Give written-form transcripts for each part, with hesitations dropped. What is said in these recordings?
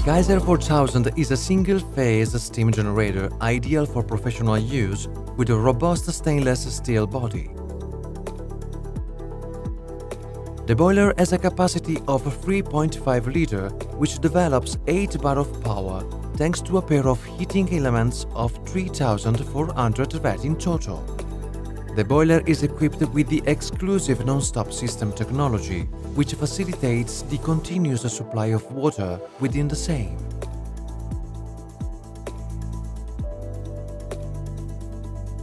Gaiser 4000 is a single-phase steam generator ideal for professional use with a robust stainless steel body. The boiler has a capacity of 3.5 liter, which develops 8 bar of power thanks to a pair of heating elements of 3400 Watt in total. The boiler is equipped with the exclusive non-stop system technology, which facilitates the continuous supply of water within the same.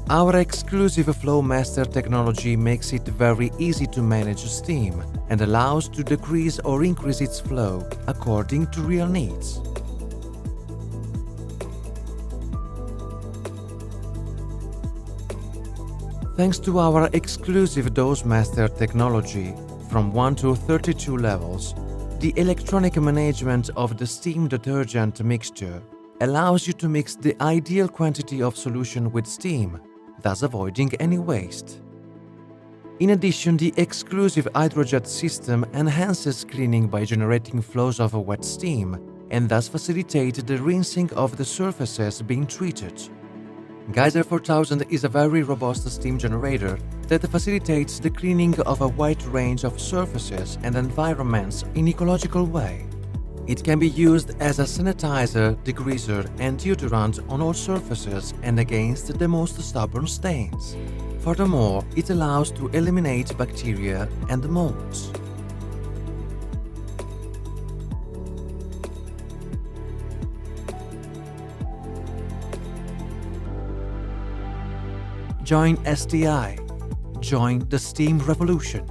Our exclusive Flow Master technology makes it very easy to manage steam and allows to decrease or increase its flow according to real needs. Thanks to our exclusive Dose Master technology, from 1 to 32 levels, the electronic management of the steam detergent mixture allows you to mix the ideal quantity of solution with steam, thus avoiding any waste. In addition, the exclusive hydrojet system enhances cleaning by generating flows of wet steam and thus facilitate the rinsing of the surfaces being treated. Gaiser 4000 is a very robust steam generator that facilitates the cleaning of a wide range of surfaces and environments in ecological way. It can be used as a sanitizer, degreaser and deodorant on all surfaces and against the most stubborn stains. Furthermore, it allows to eliminate bacteria and moulds. Join STI. Join the steam revolution.